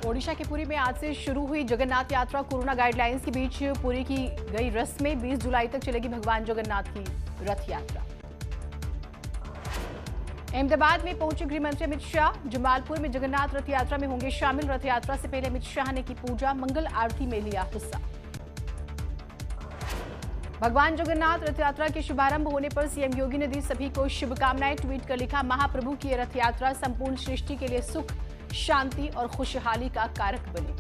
ओडिशा के पुरी में आज से शुरू हुई जगन्नाथ यात्रा। कोरोना गाइडलाइंस के बीच पुरी की गई रस्में 20 जुलाई तक चलेगी भगवान जगन्नाथ की रथ यात्रा। अहमदाबाद में पहुंचे गृह मंत्री अमित शाह। जमालपुर में जगन्नाथ रथ यात्रा में होंगे शामिल। रथ यात्रा से पहले अमित शाह ने की पूजा, मंगल आरती में लिया हिस्सा। भगवान जगन्नाथ रथ यात्रा के शुभारंभ होने पर सीएम योगी ने दी सभी को शुभकामनाएं। ट्वीट कर लिखा, महाप्रभु की रथ यात्रा संपूर्ण सृष्टि के लिए सुख, शांति और खुशहाली का कारक बने।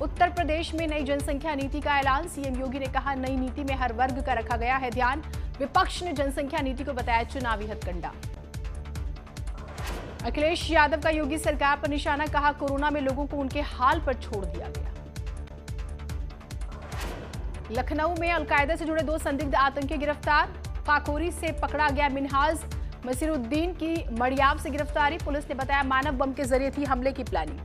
उत्तर प्रदेश में नई जनसंख्या नीति का ऐलान। सीएम योगी ने कहा, नई नीति में हर वर्ग का रखा गया है ध्यान। विपक्ष ने जनसंख्या नीति को बताया चुनावी हथकंडा। अखिलेश यादव का योगी सरकार पर निशाना, कहा कोरोना में लोगों को उनके हाल पर छोड़ दिया गया। लखनऊ में अलकायदा से जुड़े 2 संदिग्ध आतंकी गिरफ्तार। काकोरी से पकड़ा गया मिनहाज मसीरुद्दीन की मड़ियाव से गिरफ्तारी। पुलिस ने बताया मानव बम के जरिए थी हमले की प्लानिंग।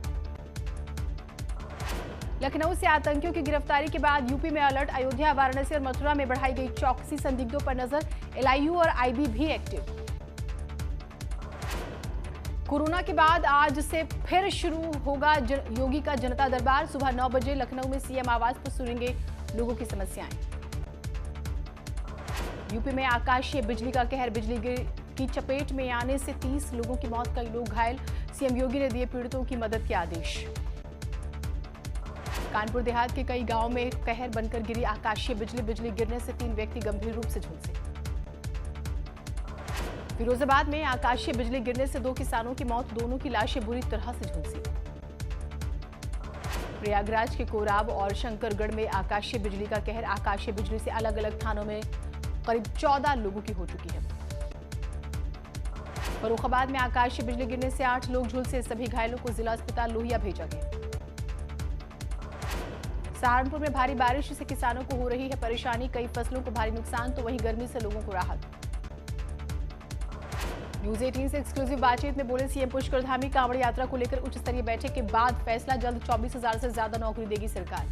लखनऊ से आतंकियों की गिरफ्तारी के बाद यूपी में अलर्ट। अयोध्या, वाराणसी और मथुरा में बढ़ाई गई चौकसी। संदिग्धों पर नजर। एलआईयू और आईबी भी एक्टिव। कोरोना के बाद आज से फिर शुरू होगा योगी का जनता दरबार। सुबह 9 बजे लखनऊ में सीएम आवास पर सुनेंगे लोगों की समस्याएं। यूपी में आकाशीय बिजली का कहर। बिजली की चपेट में आने से 30 लोगों की मौत, कई लोग घायल। सीएम योगी ने दिए पीड़ितों की मदद के आदेश। कानपुर देहात के कई गांवों में कहर बनकर गिरी आकाशीय बिजली। बिजली गिरने से 3 व्यक्ति गंभीर रूप से झुलसे। फिरोजाबाद में आकाशीय बिजली गिरने से 2 किसानों की मौत, दोनों की लाशें बुरी तरह से झुलसी। प्रयागराज के कोराब और शंकरगढ़ में आकाशीय बिजली का कहर। आकाशीय बिजली से अलग अलग थानों में करीब 14 लोगों की हो चुकी है। फर्रुखाबाद में आकाशीय बिजली गिरने से 8 लोग झुलसे। सभी घायलों को जिला अस्पताल लोहिया भेजा गया। सहारनपुर में भारी बारिश से किसानों को हो रही है परेशानी। कई फसलों को भारी नुकसान, तो वहीं गर्मी से लोगों को राहत। न्यूज 18 से एक्सक्लूसिव बातचीत में बोले सीएम पुष्कर धामी, कांवड़ यात्रा को लेकर उच्च स्तरीय बैठक के बाद फैसला जल्द। 24,000 से ज्यादा नौकरी देगी सरकार।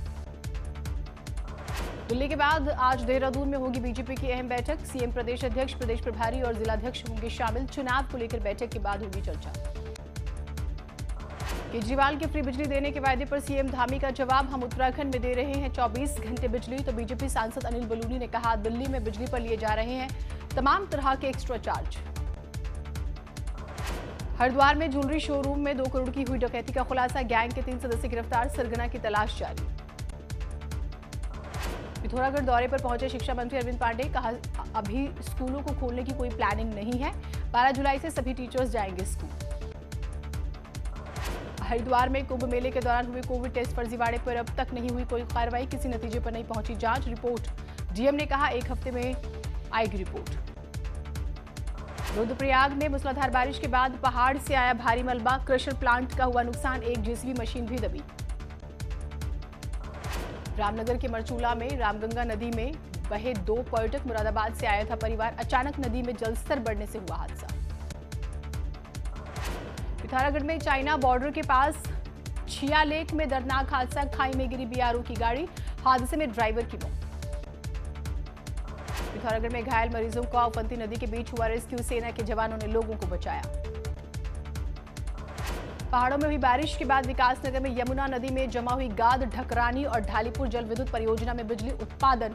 दिल्ली के बाद आज देहरादून में होगी बीजेपी की अहम बैठक। सीएम, प्रदेश अध्यक्ष, प्रदेश प्रभारी और जिलाध्यक्ष होंगे शामिल। चुनाव को लेकर बैठक के बाद होगी चर्चा। केजरीवाल के फ्री बिजली देने के वायदे पर सीएम धामी का जवाब, हम उत्तराखंड में दे रहे हैं 24 घंटे बिजली। तो बीजेपी सांसद अनिल बलूनी ने कहा, दिल्ली में बिजली पर लिए जा रहे हैं तमाम तरह के एक्स्ट्रा चार्ज। हरिद्वार में ज्वेलरी शोरूम में 2 करोड़ की हुई डकैती का खुलासा। गैंग के 3 सदस्य गिरफ्तार। सरगना की तलाश जारी। पिथौरागढ़ दौरे पर पहुंचे शिक्षा मंत्री अरविंद पांडे, कहा अभी स्कूलों को खोलने की कोई प्लानिंग नहीं है। 12 जुलाई से सभी टीचर्स जाएंगे स्कूल। हरिद्वार में कुंभ मेले के दौरान हुए कोविड टेस्ट फर्जीवाड़े पर अब तक नहीं हुई कोई कार्रवाई। किसी नतीजे पर नहीं पहुंची जांच। रिपोर्ट डीएम ने कहा 1 हफ्ते में आएगी रिपोर्ट। रुद्रप्रयाग में मूसलाधार बारिश के बाद पहाड़ से आया भारी मलबा। क्रशर प्लांट का हुआ नुकसान, 1 जेसीबी मशीन भी दबी। रामनगर के मरचूला में रामगंगा नदी में बहे 2 पर्यटक। मुरादाबाद से आया था परिवार। अचानक नदी में जलस्तर बढ़ने से हुआ हादसा। पिथौरागढ़ में चाइना बॉर्डर के पास छियालेक में दर्दनाक हादसा। खाई में गिरी बीआरओ की गाड़ी। हादसे में ड्राइवर की मौत। पिथौरागढ़ में घायल मरीजों का उफनती नदी के बीच हुआ रेस्क्यू। सेना के जवानों ने लोगों को बचाया। पहाड़ों में हुई बारिश के बाद विकासनगर में यमुना नदी में जमा हुई गाद। ढकरानी और ढालीपुर जल विद्युत परियोजना में बिजली उत्पादन